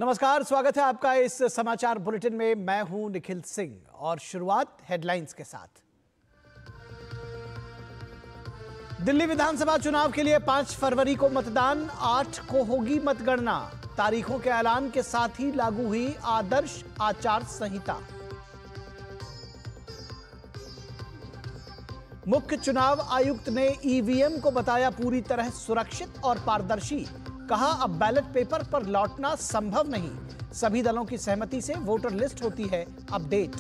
नमस्कार, स्वागत है आपका इस समाचार बुलेटिन में। मैं हूं निखिल सिंह और शुरुआत हेडलाइंस के साथ। दिल्ली विधानसभा चुनाव के लिए 5 फरवरी को मतदान, 8 को होगी मतगणना। तारीखों के ऐलान के साथ ही लागू हुई आदर्श आचार संहिता। मुख्य चुनाव आयुक्त ने ईवीएम को बताया पूरी तरह सुरक्षित और पारदर्शी। कहा अब बैलेट पेपर पर लौटना संभव नहीं। सभी दलों की सहमति से वोटर लिस्ट होती है अपडेट।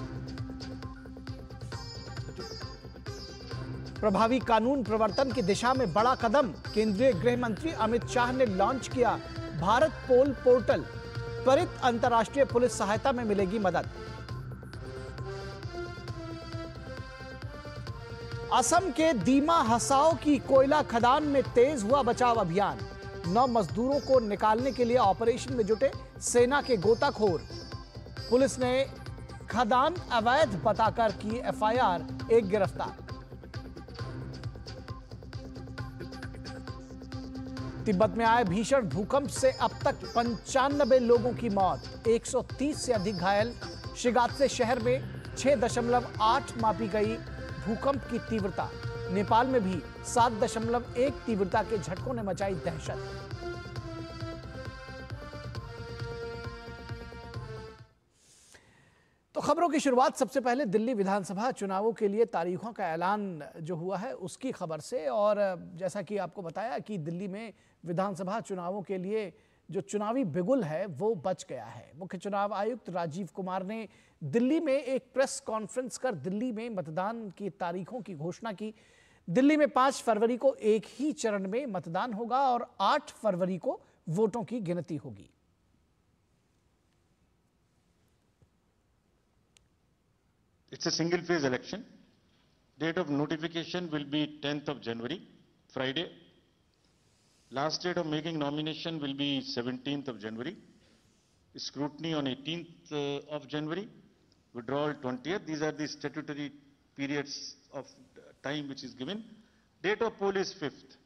प्रभावी कानून प्रवर्तन की दिशा में बड़ा कदम। केंद्रीय गृह मंत्री अमित शाह ने लॉन्च किया भारत पोल पोर्टल। त्वरित अंतर्राष्ट्रीय पुलिस सहायता में मिलेगी मदद। असम के दीमा हसाओ की कोयला खदान में तेज हुआ बचाव अभियान। 9 मजदूरों को निकालने के लिए ऑपरेशन में जुटे सेना के गोताखोर। पुलिस ने खदान अवैध बताकर की एफआईआर, एक गिरफ्तार। तिब्बत में आए भीषण भूकंप से अब तक 95 लोगों की मौत, 130 से अधिक घायल। शिगात्से शहर में 6.8 मापी गई भूकंप की तीव्रता। नेपाल में भी 7.1 तीव्रता के झटकों ने मचाई दहशत। तो खबरों की शुरुआत सबसे पहले दिल्ली विधानसभा चुनावों के लिए तारीखों का ऐलान जो हुआ है उसकी खबर से। और जैसा कि आपको बताया कि दिल्ली में विधानसभा चुनावों के लिए जो चुनावी बिगुल है वो बच गया है। मुख्य चुनाव आयुक्त राजीव कुमार ने दिल्ली में एक प्रेस कॉन्फ्रेंस कर दिल्ली में मतदान की तारीखों की घोषणा की। दिल्ली में 5 फरवरी को एक ही चरण में मतदान होगा और 8 फरवरी को वोटों की गिनती होगी। It's a single phase election. Date of notification will be 10th of January, Friday. Last date of making nomination will be 17th of January. Scrutiny on 18th of January. Withdrawal 20th. These are the statutory periods of time which is given. Date of poll is 5th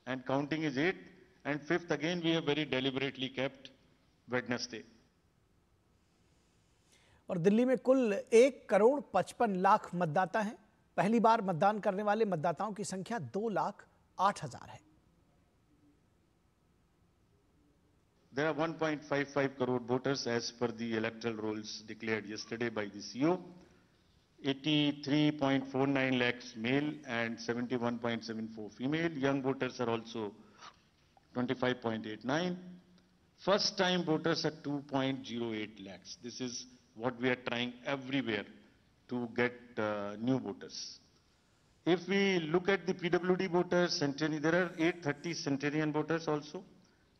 and counting is 8th, and 5th again we have very deliberately kept Wednesday. और दिल्ली में कुल 1,55,00,000 मतदाता हैं। पहली बार मतदान करने वाले मतदाताओं की संख्या 2,08,000 है। There are 1.55 crore voters as per the electoral rolls declared yesterday by the CEO. 83.49 lakhs male and 71.74 female. Young voters are also 25.89. First time voters are 2.08 lakhs. This is what we are trying everywhere to get new voters. If we look at the PWD voters, there are 830 centenarian voters also.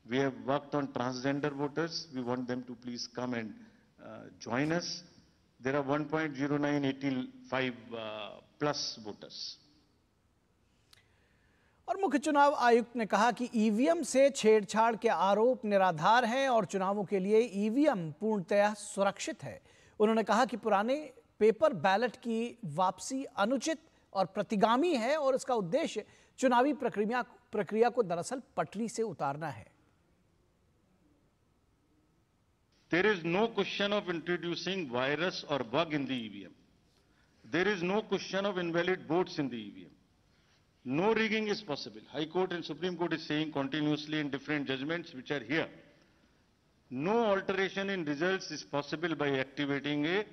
We have worked on transgender voters. We want them to please come and join us. There are 1.0985 plus voters. और मुख्य चुनाव आयुक्त ने कहा कि EVM से छेड़छाड़ के आरोप निराधार हैं और चुनावों के लिए ईवीएम पूर्णतया सुरक्षित है। उन्होंने कहा कि पुराने पेपर बैलेट की वापसी अनुचित और प्रतिगामी है और इसका उद्देश्य चुनावी प्रक्रिया को दरअसल पटरी से उतारना है। There is no question of introducing virus or bug in the EVM. There is no question of invalid votes in the EVM. No rigging is possible. High Court and Supreme Court is saying continuously in different judgments which are here. No alteration in results is possible by activating a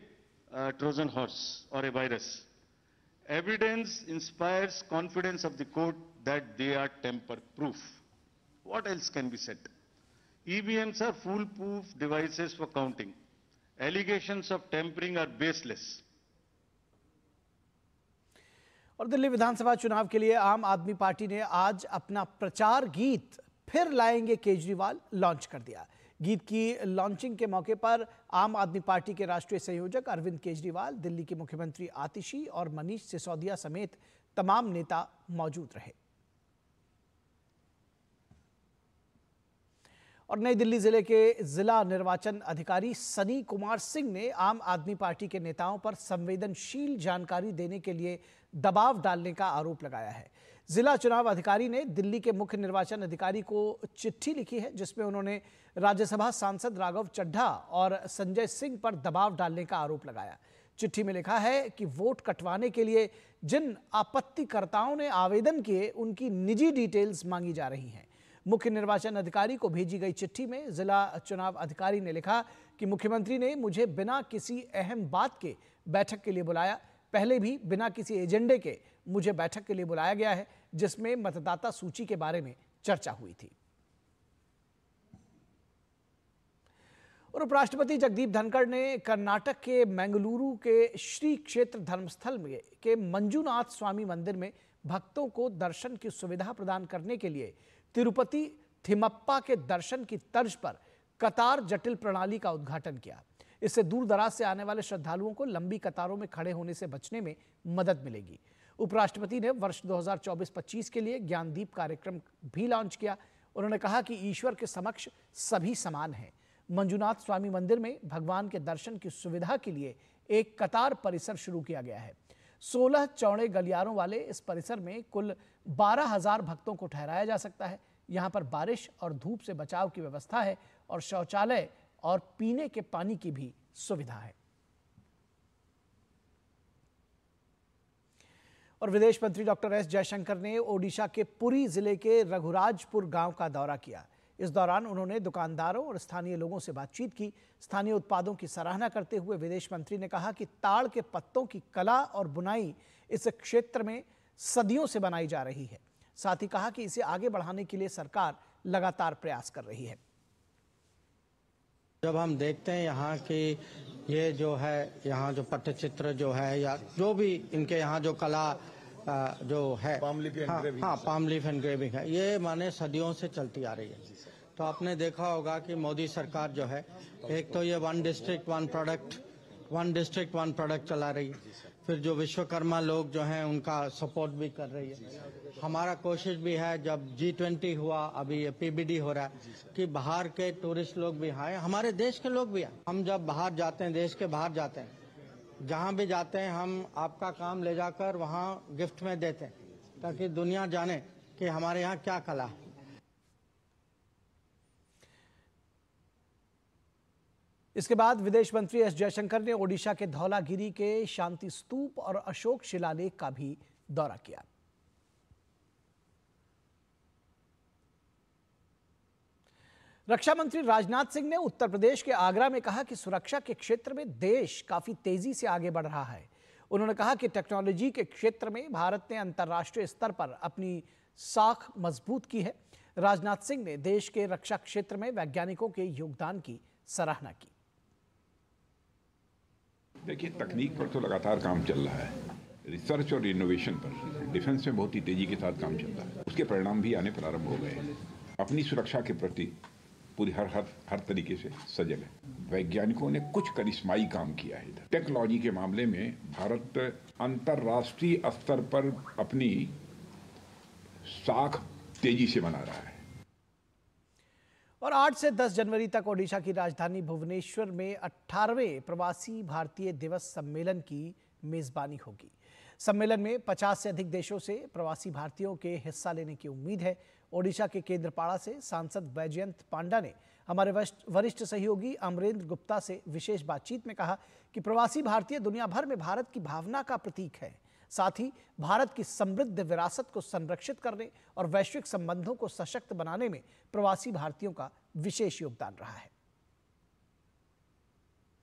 Trojan horse or a virus. Evidence inspires confidence of the court that they are tamper-proof. What else can be said? EVMs are foolproof devices for counting. Allegations of tampering are baseless. और दिल्ली विधानसभा चुनाव के लिए आम आदमी party ने आज अपना प्रचार गीत फिर लाएंगे केजरीवाल लॉन्च कर दिया। गीत की लॉन्चिंग के मौके पर आम आदमी पार्टी के राष्ट्रीय संयोजक अरविंद केजरीवाल, दिल्ली के मुख्यमंत्री आतिशी और मनीष सिसोदिया समेत तमाम नेता मौजूद रहे। और नई दिल्ली जिले के जिला निर्वाचन अधिकारी सनी कुमार सिंह ने आम आदमी पार्टी के नेताओं पर संवेदनशील जानकारी देने के लिए दबाव डालने का आरोप लगाया है। जिला चुनाव अधिकारी ने दिल्ली के मुख्य निर्वाचन अधिकारी को चिट्ठी लिखी है, जिसमें उन्होंने राज्यसभा सांसद राघव चड्ढा और संजय सिंह पर दबाव डालने का आरोप लगाया। चिट्ठी में लिखा है कि वोट कटवाने के लिए जिन आपत्तिकर्ताओं ने आवेदन किए, उनकी निजी डिटेल्स मांगी जा रही हैं। मुख्य निर्वाचन अधिकारी को भेजी गई चिट्ठी में जिला चुनाव अधिकारी ने लिखा कि मुख्यमंत्री ने मुझे बिना किसी अहम बात के बैठक के लिए बुलाया। पहले भी बिना किसी एजेंडे के मुझे बैठक के लिए बुलाया गया है, जिसमें मतदाता सूची के बारे में चर्चा हुई थी। और उपराष्ट्रपति जगदीप धनखड़ ने कर्नाटक के मंगलुरु के श्री क्षेत्र धर्मस्थल में के मंजुनाथ स्वामी मंदिर में भक्तों को दर्शन की सुविधा प्रदान करने के लिए तिरुपति थिमप्पा के दर्शन की तर्ज पर कतार जटिल प्रणाली का उद्घाटन किया। इससे दूर दराज से आने वाले श्रद्धालुओं को लंबी कतारों में खड़े होने से बचने में मदद मिलेगी। उपराष्ट्रपति ने वर्ष 2024-25 के लिए ज्ञानदीप कार्यक्रम भी लॉन्च किया। उन्होंने कहा कि ईश्वर के समक्ष सभी समान हैं। मंजुनाथ स्वामी मंदिर में भगवान के दर्शन की सुविधा के लिए एक कतार परिसर शुरू किया गया है। 16 चौड़े गलियारों वाले इस परिसर में कुल 12,000 भक्तों को ठहराया जा सकता है। यहाँ पर बारिश और धूप से बचाव की व्यवस्था है और शौचालय और पीने के पानी की भी सुविधा है। और विदेश मंत्री डॉक्टर एस जयशंकर ने ओडिशा के पुरी जिले के रघुराजपुर गांव का दौरा किया। इस दौरान उन्होंने दुकानदारों और स्थानीय लोगों से बातचीत की। स्थानीय उत्पादों की सराहना करते हुए विदेश मंत्री ने कहा कि ताड़ के पत्तों की कला और बुनाई इस क्षेत्र में सदियों से बनाई जा रही है। साथ ही कहा कि इसे आगे बढ़ाने के लिए सरकार लगातार प्रयास कर रही है। जब हम देखते हैं यहाँ की ये जो है, यहाँ जो पट्टचित्र जो है या जो भी इनके यहाँ जो कला जो है, पाम लीफ एनग्रेविंग है, ये माने सदियों से चलती आ रही है। तो आपने देखा होगा कि मोदी सरकार जो है, एक तो ये वन डिस्ट्रिक्ट वन प्रोडक्ट चला रही है। फिर जो विश्वकर्मा लोग जो हैं उनका सपोर्ट भी कर रही है। हमारा कोशिश भी है, जब G20 हुआ, अभी ये PBD हो रहा है, कि बाहर के टूरिस्ट लोग भी आए, हमारे देश के लोग भी आए। हम जब बाहर जाते हैं, देश के बाहर जाते हैं, जहाँ भी जाते हैं, हम आपका काम ले जाकर वहाँ गिफ्ट में देते हैं, ताकि दुनिया जाने कि हमारे यहाँ क्या कला है। इसके बाद विदेश मंत्री एस जयशंकर ने ओडिशा के धौलागिरी के शांति स्तूप और अशोक शिलालेख का भी दौरा किया। रक्षा मंत्री राजनाथ सिंह ने उत्तर प्रदेश के आगरा में कहा कि सुरक्षा के क्षेत्र में देश काफी तेजी से आगे बढ़ रहा है। उन्होंने कहा कि टेक्नोलॉजी के क्षेत्र में भारत ने अंतर्राष्ट्रीय स्तर पर अपनी साख मजबूत की है। राजनाथ सिंह ने देश के रक्षा क्षेत्र में वैज्ञानिकों के योगदान की सराहना की। देखिए, तकनीक पर तो लगातार काम चल रहा है, रिसर्च और इनोवेशन पर डिफेंस में बहुत ही तेजी के साथ काम चल रहा है। उसके परिणाम भी आने प्रारंभ हो गए हैं। अपनी सुरक्षा के प्रति पूरी हर तरीके से सजग है। वैज्ञानिकों ने कुछ करिश्माई काम किया है। इधर टेक्नोलॉजी के मामले में भारत अंतर्राष्ट्रीय स्तर पर अपनी साख तेजी से बना रहा है। और 8 से 10 जनवरी तक ओडिशा की राजधानी भुवनेश्वर में 18वें प्रवासी भारतीय दिवस सम्मेलन की मेजबानी होगी। सम्मेलन में 50 से अधिक देशों से प्रवासी भारतीयों के हिस्सा लेने की उम्मीद है। ओडिशा के केंद्रपाड़ा से सांसद वैजयंत पांडा ने हमारे वरिष्ठ सहयोगी अमरेंद्र गुप्ता से विशेष बातचीत में कहा कि प्रवासी भारतीय दुनिया भर में भारत की भावना का प्रतीक है। साथ ही भारत की समृद्ध विरासत को संरक्षित करने और वैश्विक संबंधों को सशक्त बनाने में प्रवासी भारतीयों का विशेष योगदान रहा है।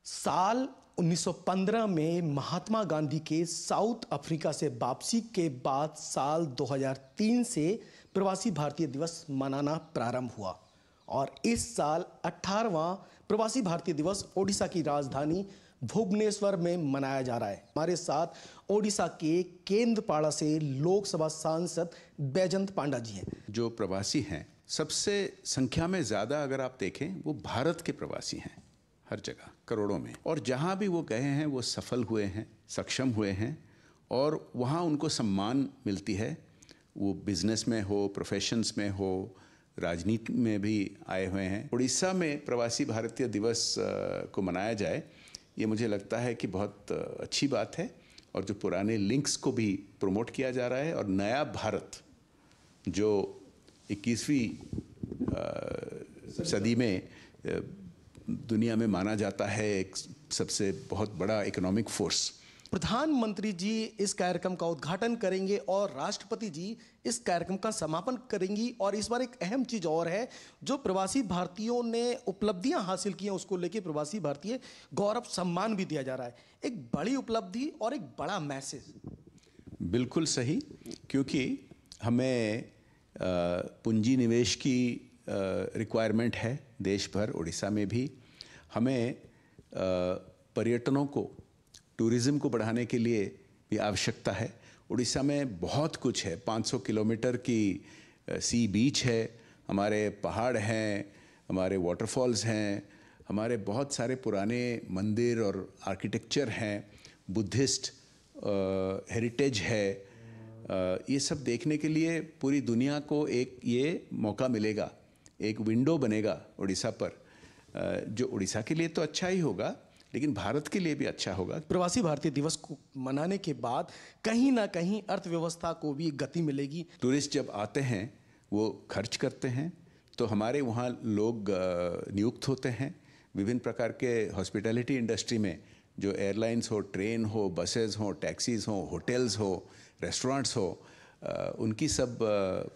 साल 1915 में महात्मा गांधी के साउथ अफ्रीका से वापसी के बाद साल 2003 से प्रवासी भारतीय दिवस मनाना प्रारंभ हुआ और इस साल 18वां प्रवासी भारतीय दिवस ओडिशा की राजधानी भुवनेश्वर में मनाया जा रहा है। हमारे साथ ओडिशा के केंद्रपाड़ा से लोकसभा सांसद वैजयंत पांडा जी हैं। जो प्रवासी हैं, सबसे संख्या में ज़्यादा अगर आप देखें, वो भारत के प्रवासी हैं, हर जगह करोड़ों में। और जहाँ भी वो गए हैं, वो सफल हुए हैं, सक्षम हुए हैं और वहाँ उनको सम्मान मिलती है। वो बिजनेस में हो, प्रोफेशंस में हो, राजनीति में भी आए हुए हैं। उड़ीसा में प्रवासी भारतीय दिवस को मनाया जाए, ये मुझे लगता है कि बहुत अच्छी बात है और जो पुराने लिंक्स को भी प्रमोट किया जा रहा है और नया भारत जो 21वीं सदी में दुनिया में माना जाता है एक सबसे बहुत बड़ा इकोनॉमिक फोर्स। प्रधानमंत्री जी इस कार्यक्रम का उद्घाटन करेंगे और राष्ट्रपति जी इस कार्यक्रम का समापन करेंगी। और इस बार एक अहम चीज और है, जो प्रवासी भारतीयों ने उपलब्धियां हासिल की हैं उसको लेकर प्रवासी भारतीय गौरव सम्मान भी दिया जा रहा है। एक बड़ी उपलब्धि और एक बड़ा मैसेज। बिल्कुल सही, क्योंकि हमें पूंजी निवेश की रिक्वायरमेंट है देश भर, उड़ीसा में भी। हमें पर्यटनों को, टूरिज़्म को बढ़ाने के लिए भी आवश्यकता है। उड़ीसा में बहुत कुछ है, 500 किलोमीटर की सी बीच है, हमारे पहाड़ हैं, हमारे वाटरफॉल्स हैं, हमारे बहुत सारे पुराने मंदिर और आर्किटेक्चर हैं, बुद्धिस्ट हेरिटेज है। ये सब देखने के लिए पूरी दुनिया को एक ये मौका मिलेगा, एक विंडो बनेगा उड़ीसा पर, जो उड़ीसा के लिए तो अच्छा ही होगा लेकिन भारत के लिए भी अच्छा होगा। प्रवासी भारतीय दिवस को मनाने के बाद कहीं ना कहीं अर्थव्यवस्था को भी गति मिलेगी। टूरिस्ट जब आते हैं वो खर्च करते हैं, तो हमारे वहाँ लोग नियुक्त होते हैं। विभिन्न प्रकार के हॉस्पिटैलिटी इंडस्ट्री में, जो एयरलाइंस हो, ट्रेन हो, बसेस हो, टैक्सीज हो, होटल्स हो, रेस्टोरेंट्स हो, उनकी सब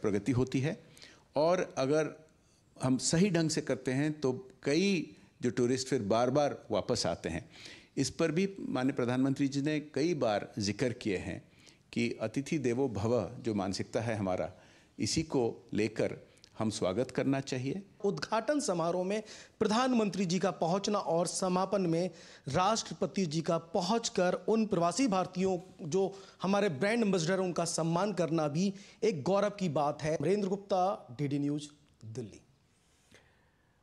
प्रगति होती है। और अगर हम सही ढंग से करते हैं तो कई जो टूरिस्ट फिर बार बार वापस आते हैं। इस पर भी माननीय प्रधानमंत्री जी ने कई बार जिक्र किए हैं कि अतिथि देवो भव जो मानसिकता है हमारा, इसी को लेकर हम स्वागत करना चाहिए। उद्घाटन समारोह में प्रधानमंत्री जी का पहुंचना और समापन में राष्ट्रपति जी का पहुंचकर उन प्रवासी भारतीयों जो हमारे ब्रांड एम्बेसडर हैं उनका सम्मान करना भी एक गौरव की बात है। Narendra Gupta, DD news, Delhi.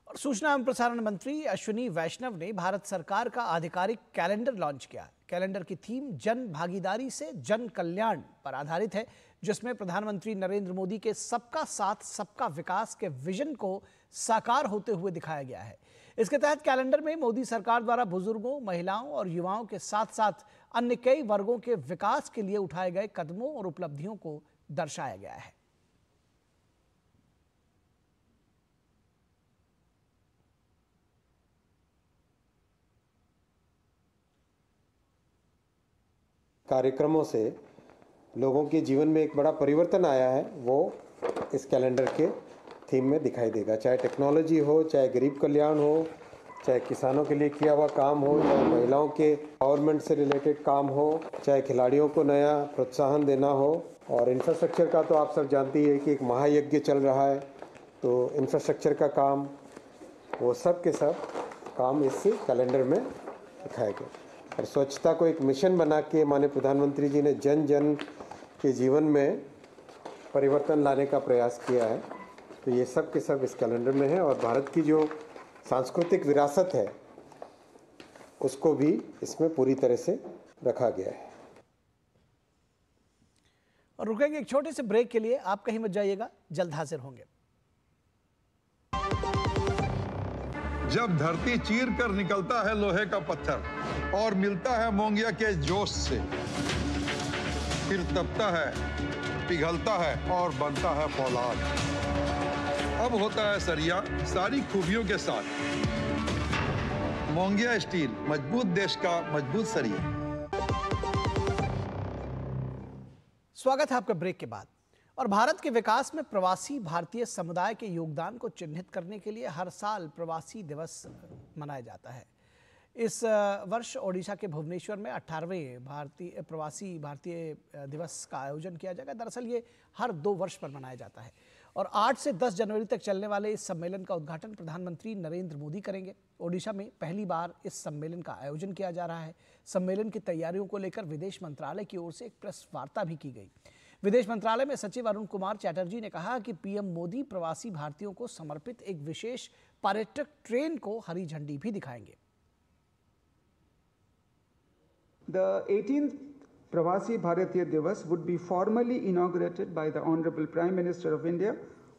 और सूचना एवं प्रसारण मंत्री अश्विनी वैष्णव ने भारत सरकार का आधिकारिक कैलेंडर लॉन्च किया। कैलेंडर की थीम जन भागीदारी से जन कल्याण पर आधारित है, जिसमें प्रधानमंत्री नरेंद्र मोदी के सबका साथ सबका विकास के विजन को साकार होते हुए दिखाया गया है। इसके तहत कैलेंडर में मोदी सरकार द्वारा बुजुर्गों, महिलाओं और युवाओं के साथ साथ अन्य कई वर्गों के विकास के लिए उठाए गए कदमों और उपलब्धियों को दर्शाया गया है। कार्यक्रमों से लोगों के जीवन में एक बड़ा परिवर्तन आया है, वो इस कैलेंडर के थीम में दिखाई देगा। चाहे टेक्नोलॉजी हो, चाहे गरीब कल्याण हो, चाहे किसानों के लिए किया हुआ काम हो, चाहे महिलाओं के गवर्नमेंट से रिलेटेड काम हो, चाहे खिलाड़ियों को नया प्रोत्साहन देना हो। और इंफ्रास्ट्रक्चर का तो आप सब जानते ही है कि एक महायज्ञ चल रहा है, तो इंफ्रास्ट्रक्चर का काम, वो सब के सब काम इस कैलेंडर में दिखाया गया। और स्वच्छता को एक मिशन बना के माननीय प्रधानमंत्री जी ने जन जन के जीवन में परिवर्तन लाने का प्रयास किया है। तो ये सब के सब इस कैलेंडर में है। और भारत की जो सांस्कृतिक विरासत है उसको भी इसमें पूरी तरह से रखा गया है। और रुकेंगे एक छोटे से ब्रेक के लिए, आप कहीं मत जाइएगा, जल्द हाजिर होंगे। जब धरती चीर कर निकलता है लोहे का पत्थर और मिलता है मोंगिया के जोश से, फिर तपता है, पिघलता है और बनता है फौलाद। अब होता है सरिया सारी खूबियों के साथ। मोंगिया स्टील, मजबूत देश का मजबूत सरिया। स्वागत है आपका ब्रेक के बाद। और भारत के विकास में प्रवासी भारतीय समुदाय के योगदान को चिन्हित करने के लिए हर साल प्रवासी दिवस मनाया जाता है। इस वर्ष ओडिशा के भुवनेश्वर में 18वें प्रवासी भारतीय दिवस का आयोजन किया जाएगा। दरअसल ये हर 2 वर्ष पर मनाया जाता है और 8 से 10 जनवरी तक चलने वाले इस सम्मेलन का उद्घाटन प्रधानमंत्री नरेंद्र मोदी करेंगे। ओडिशा में पहली बार इस सम्मेलन का आयोजन किया जा रहा है। सम्मेलन की तैयारियों को लेकर विदेश मंत्रालय की ओर से एक प्रेस वार्ता भी की गई। विदेश मंत्रालय में सचिव अरुण कुमार चैटर्जी ने कहा कि पीएम मोदी प्रवासी भारतीयों को समर्पित एक विशेष पर्यटक ट्रेन को हरी झंडी भी दिखाएंगे। The 18th Pravasi Bharatiya Divas would be formally inaugurated by the Honorable Prime Minister of India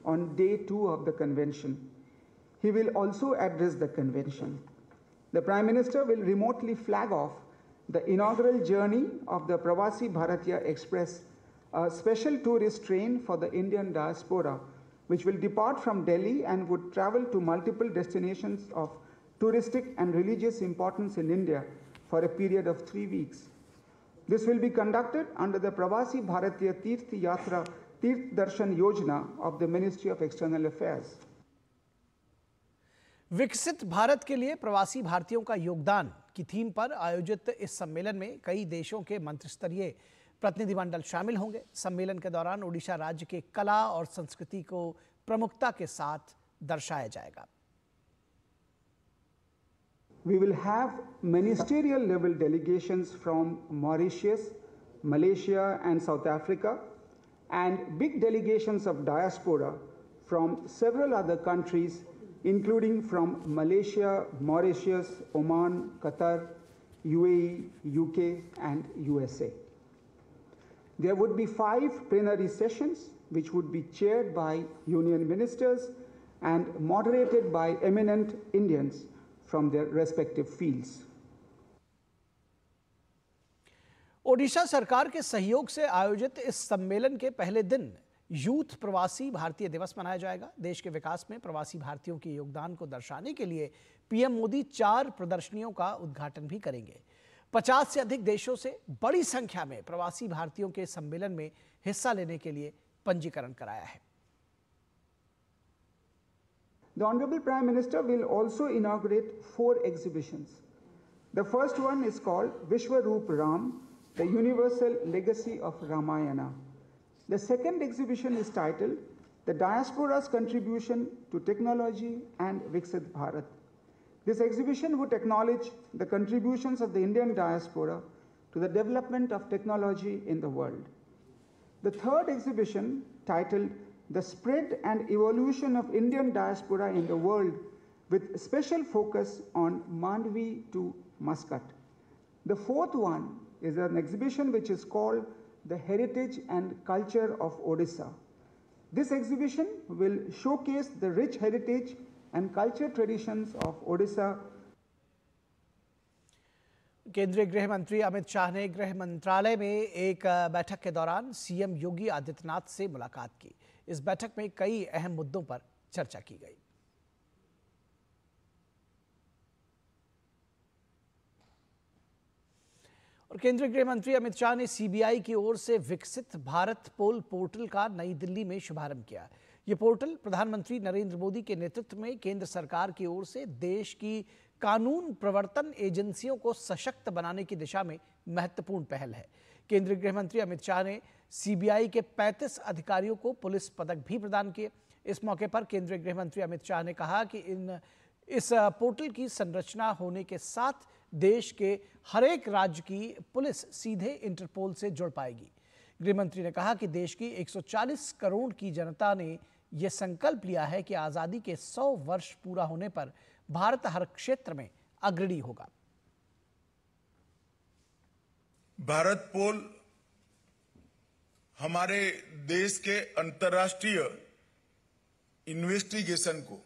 on day 2 of the convention. He will also address the convention. The Prime Minister will remotely flag off the inaugural journey of the Pravasi Bharatiya Express a special tourist train for the Indian diaspora, which will depart from Delhi and would travel to multiple destinations of touristic and religious importance in India for a period of 3 weeks. This will be conducted under the Pravasi Bharatiya Tirth Yatra Tirth Darshan Yojana of the Ministry of External Affairs. विकसित भारत के लिए प्रवासी भारतीयों का योगदान की theme पर आयोजित इस सम्मेलन में कई देशों के मंत्रिस्तरीय प्रतिनिधिमंडल शामिल होंगे। सम्मेलन के दौरान ओडिशा राज्य के कला और संस्कृति को प्रमुखता के साथ दर्शाया जाएगा। We will have ministerial level delegations from Mauritius, Malaysia and South Africa, and big delegations of diaspora from several other countries, including from Malaysia, Mauritius, Oman, Qatar, UAE, UK and USA. There would be 5 plenary sessions which would be chaired by union ministers and moderated by eminent Indians from their respective fields. Odisha सरकार के सहयोग से आयोजित इस सम्मेलन के पहले दिन यूथ प्रवासी भारतीय दिवस मनाया जाएगा। देश के विकास में प्रवासी भारतीयों के योगदान को दर्शाने के लिए पीएम मोदी 4 प्रदर्शनियों का उद्घाटन भी करेंगे। 50 से अधिक देशों से बड़ी संख्या में प्रवासी भारतीयों के सम्मेलन में हिस्सा लेने के लिए पंजीकरण कराया है। The Honorable Prime Minister will also inaugurate 4 exhibitions. The first one is called Vishwaroop Ram, the Universal Legacy of Ramayana. The second exhibition is titled The Diaspora's Contribution to Technology and Viksit Bharat. This exhibition would acknowledge the contributions of the Indian diaspora to the development of technology in the world. The third exhibition, titled The Spread and Evolution of Indian Diaspora in the World, with special focus on Mandvi to Muscat. The fourth one is an exhibition which is called The Heritage and Culture of Odisha. This exhibition will showcase the rich heritage and culture traditions of Odisha. केंद्रीय गृह मंत्री अमित शाह ने गृह मंत्रालय में एक बैठक के दौरान सीएम योगी आदित्यनाथ से मुलाकात की। इस बैठक में कई अहम मुद्दों पर चर्चा की गई। और केंद्रीय गृह मंत्री अमित शाह ने सीबीआई की ओर से विकसित भारत पोर्टल का नई दिल्ली में शुभारंभ किया। ये पोर्टल प्रधानमंत्री नरेंद्र मोदी के नेतृत्व में केंद्र सरकार की ओर से देश की कानून प्रवर्तन एजेंसियों को सशक्त बनाने की दिशा में महत्वपूर्ण पहल है। केंद्रीय गृह मंत्री अमित शाह ने सीबीआई के 35 अधिकारियों को पुलिस पदक भी प्रदान किए। इस मौके पर केंद्रीय गृह मंत्री अमित शाह ने कहा कि इस पोर्टल की संरचना होने के साथ देश के हर एक राज्य की पुलिस सीधे इंटरपोल से जुड़ पाएगी। गृह मंत्री ने कहा कि देश की 140 करोड़ की जनता ने यह संकल्प लिया है कि आजादी के 100 वर्ष पूरा होने पर भारत हर क्षेत्र में अग्रणी होगा। भारत पोल हमारे देश के अंतर्राष्ट्रीय इन्वेस्टिगेशन को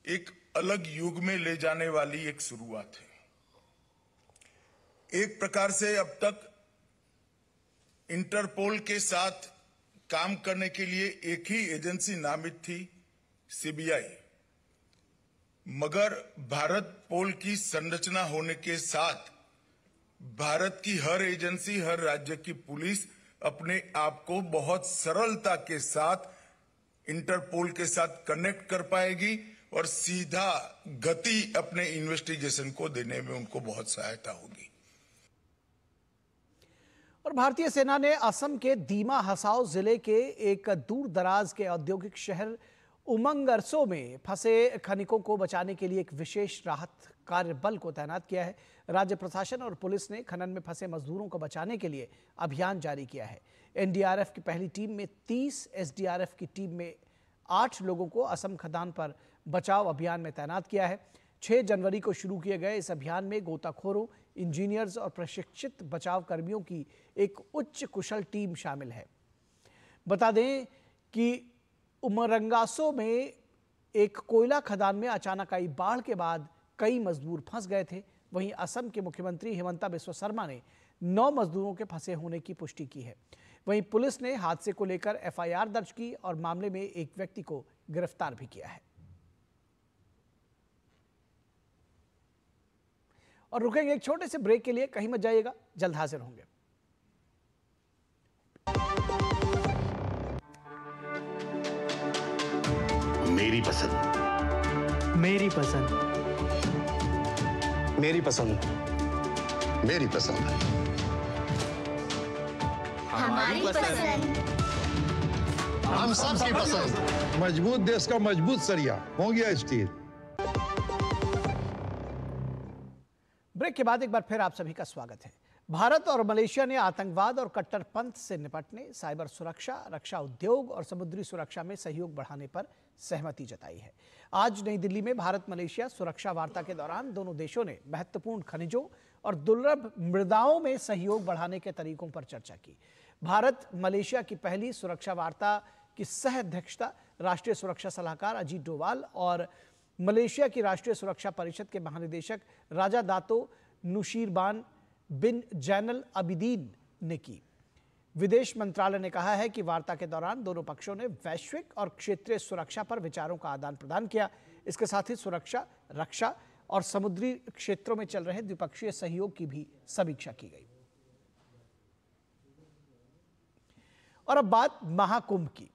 एक अलग युग में ले जाने वाली एक शुरुआत है। एक प्रकार से अब तक इंटरपोल के साथ काम करने के लिए एक ही एजेंसी नामित थी, सीबीआई। मगर भारत पोल की संरचना होने के साथ भारत की हर एजेंसी, हर राज्य की पुलिस अपने आप को बहुत सरलता के साथ इंटरपोल के साथ कनेक्ट कर पाएगी और सीधा गति अपने इन्वेस्टिगेशन को देने में उनको बहुत सहायता होगी। और भारतीय सेना ने असम के दीमा हसाओ जिले के एक दूर दराज के औद्योगिक शहर उमंगरसो में फंसे खनिकों को बचाने के लिए एक विशेष राहत कार्य बल को तैनात किया है। राज्य प्रशासन और पुलिस ने खनन में फंसे मजदूरों को बचाने के लिए अभियान जारी किया है। एनडीआरएफ की पहली टीम में 30, एसडीआरएफ की टीम में 8 लोगों को असम खदान पर बचाव अभियान में तैनात किया है। 6 जनवरी को शुरू किए गए इस अभियान में गोताखोरों, इंजीनियर्स और प्रशिक्षित बचाव कर्मियों की एक उच्च कुशल टीम शामिल है। बता दें कि उमरंगासो में एक कोयला खदान में अचानक आई बाढ़ के बाद कई मजदूर फंस गए थे। वहीं असम के मुख्यमंत्री हिमंता बिस्वा शर्मा ने 9 मजदूरों के फंसे होने की पुष्टि की है। वहीं पुलिस ने हादसे को लेकर एफआईआर दर्ज की और मामले में एक व्यक्ति को गिरफ्तार भी किया है। और रुकेंगे एक छोटे से ब्रेक के लिए, कहीं मत जाइएगा, जल्द हाजिर होंगे। मेरी पसंद, मेरी पसंद, मेरी पसंद, मेरी पसंद, हमारी पसंद, हम सबकी पसंद। मजबूत देश का मजबूत सरिया मोंगिया स्टील। ब्रेक के बाद एक बार फिर आप सभी का स्वागत है। भारत और मलेशिया ने आतंकवाद और कट्टरपंथ से निपटने, साइबर सुरक्षा, रक्षा उद्योग और समुद्री सुरक्षा में सहयोग बढ़ाने पर सहमति जताई है। आज नई दिल्ली में भारत मलेशिया सुरक्षा वार्ता के दौरान दोनों देशों ने महत्वपूर्ण खनिजों और दुर्लभ मृदाओं में सहयोग बढ़ाने के तरीकों पर चर्चा की। भारत मलेशिया की पहली सुरक्षा वार्ता की सह अध्यक्षता राष्ट्रीय सुरक्षा सलाहकार अजीत डोवाल और मलेशिया की राष्ट्रीय सुरक्षा परिषद के महानिदेशक राजा दातो नुशीरबान बिन जैनल अबिदीन ने की। विदेश मंत्रालय ने कहा है कि वार्ता के दौरान दोनों पक्षों ने वैश्विक और क्षेत्रीय सुरक्षा पर विचारों का आदान प्रदान किया। इसके साथ ही सुरक्षा, रक्षा और समुद्री क्षेत्रों में चल रहे द्विपक्षीय सहयोग की भी समीक्षा की गई। और अब बात महाकुंभ की।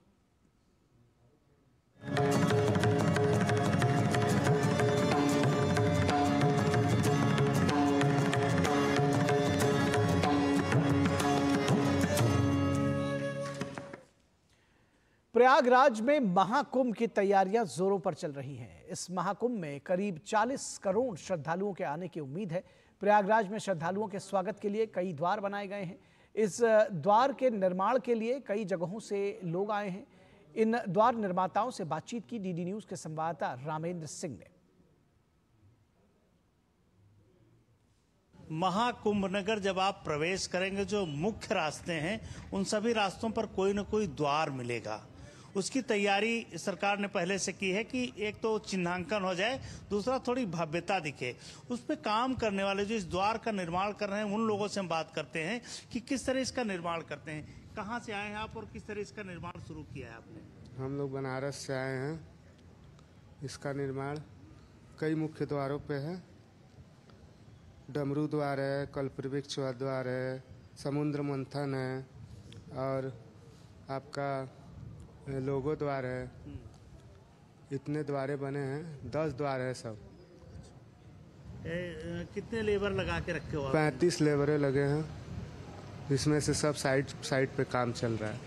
प्रयागराज में महाकुंभ की तैयारियां जोरों पर चल रही हैं। इस महाकुंभ में करीब 40 करोड़ श्रद्धालुओं के आने की उम्मीद है। प्रयागराज में श्रद्धालुओं के स्वागत के लिए कई द्वार बनाए गए हैं। इस द्वार के निर्माण के लिए कई जगहों से लोग आए हैं। इन द्वार निर्माताओं से बातचीत की डीडी न्यूज के संवाददाता रामेंद्र सिंह ने। महाकुंभ नगर जब आप प्रवेश करेंगे, जो मुख्य रास्ते हैं उन सभी रास्तों पर कोई न कोई द्वार मिलेगा। उसकी तैयारी सरकार ने पहले से की है कि एक तो चिन्हांकन हो जाए, दूसरा थोड़ी भव्यता दिखे। उस पर काम करने वाले जो इस द्वार का निर्माण कर रहे हैं उन लोगों से हम बात करते हैं कि किस तरह इसका निर्माण करते हैं। कहाँ से आए हैं आप और किस तरह इसका निर्माण शुरू किया है आपने? हम लोग बनारस से आए हैं। इसका निर्माण कई मुख्य द्वारों पे है। डमरू द्वार है, कल्पवृक्ष द्वार है, समुद्र मंथन है और आपका लोगो द्वार है। इतने द्वारे बने हैं, 10 द्वार है सब। कितने लेबर लगा के रखे हो? 35 लेबरें लगे हैं, जिसमें से सब साइड पे काम चल रहा है।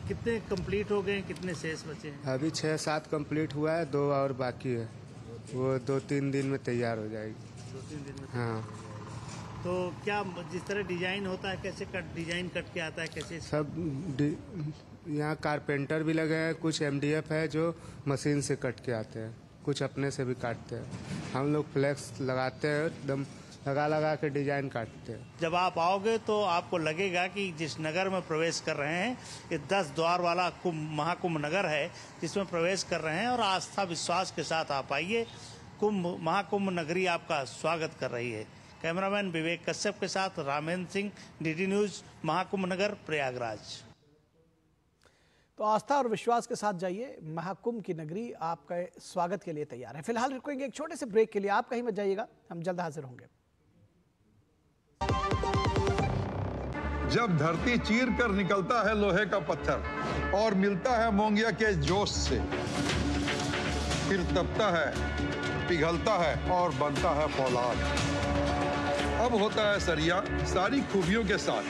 कितने कंप्लीट हो गए, कितने शेष बचे हैं? अभी 6-7 कंप्लीट हुआ है, 2 और बाकी है। वो 2-3 दिन में तैयार हो जाएगी। 2-3 दिन में? हाँ। तो क्या जिस तरह डिजाइन होता है, कैसे डिजाइन कट के आता है, कैसे? सब यहाँ कारपेंटर भी लगे हैं, कुछ MDF है जो मशीन से कट के आते हैं, कुछ अपने से भी काटते हैं। हम लोग फ्लेक्स लगाते हैं, एकदम लगा के डिजाइन काटते हैं। जब आप आओगे तो आपको लगेगा कि जिस नगर में प्रवेश कर रहे हैं ये 10 द्वार वाला महाकुंभ नगर है जिसमें प्रवेश कर रहे हैं, और आस्था विश्वास के साथ आप आइए। महाकुंभ नगरी आपका स्वागत कर रही है। कैमरामैन विवेक कश्यप के साथ रामेंद्र सिंह, डीडी न्यूज, महाकुंभ नगर, प्रयागराज। तो आस्था और विश्वास के साथ जाइए, महाकुंभ की नगरी आपका स्वागत के लिए तैयार है। फिलहाल रुकेंगे एक छोटे से ब्रेक के लिए, आप कहीं मत जाइएगा, हम जल्द हाजिर होंगे। जब धरती चीर कर निकलता है लोहे का पत्थर और मिलता है मोंगिया के जोश से, फिर तपता है, पिघलता है और बनता है फौलाद। अब होता है सरिया सारी खूबियों के साथ।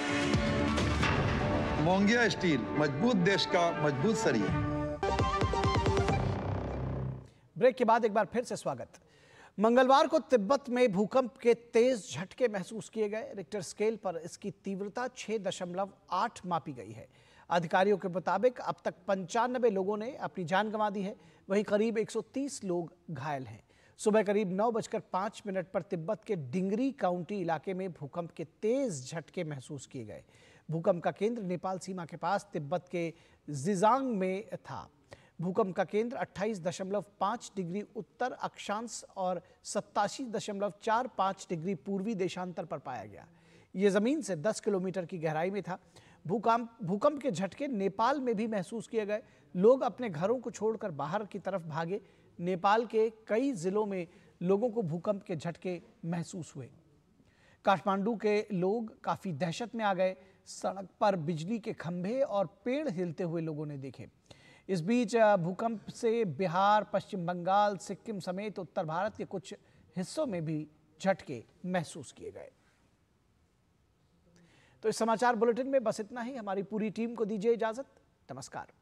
मोंगिया स्टील, मजबूत देश का मजबूत सरिया। ब्रेक के बाद एक बार फिर से स्वागत। मंगलवार को तिब्बत में भूकंप के तेज झटके महसूस किए गए। रिक्टर स्केल पर इसकी तीव्रता 6.8 मापी गई है। अधिकारियों के मुताबिक अब तक 95 लोगों ने अपनी जान गंवा दी है, वहीं करीब 130 लोग घायल हैं। सुबह करीब 9:05 पर तिब्बत के डिंगरी काउंटी इलाके में भूकंप के तेज झटके महसूस किए गए। भूकंप का केंद्र नेपाल सीमा के पास तिब्बत के जिजांग में था। भूकंप का केंद्र 28.5 डिग्री उत्तर अक्षांश और 87.45 डिग्री पूर्वी देशांतर पर पाया गया। ये जमीन से 10 किलोमीटर की गहराई में था। भूकंप के झटके नेपाल में भी महसूस किए गए। लोग अपने घरों को छोड़कर बाहर की तरफ भागे। नेपाल के कई जिलों में लोगों को भूकंप के झटके महसूस हुए। काठमांडू के लोग काफी दहशत में आ गए। सड़क पर बिजली के खंभे और पेड़ हिलते हुए लोगों ने देखे। इस बीच भूकंप से बिहार, पश्चिम बंगाल, सिक्किम समेत उत्तर भारत के कुछ हिस्सों में भी झटके महसूस किए गए। तो इस समाचार बुलेटिन में बस इतना ही। हमारी पूरी टीम को दीजिए इजाजत। नमस्कार।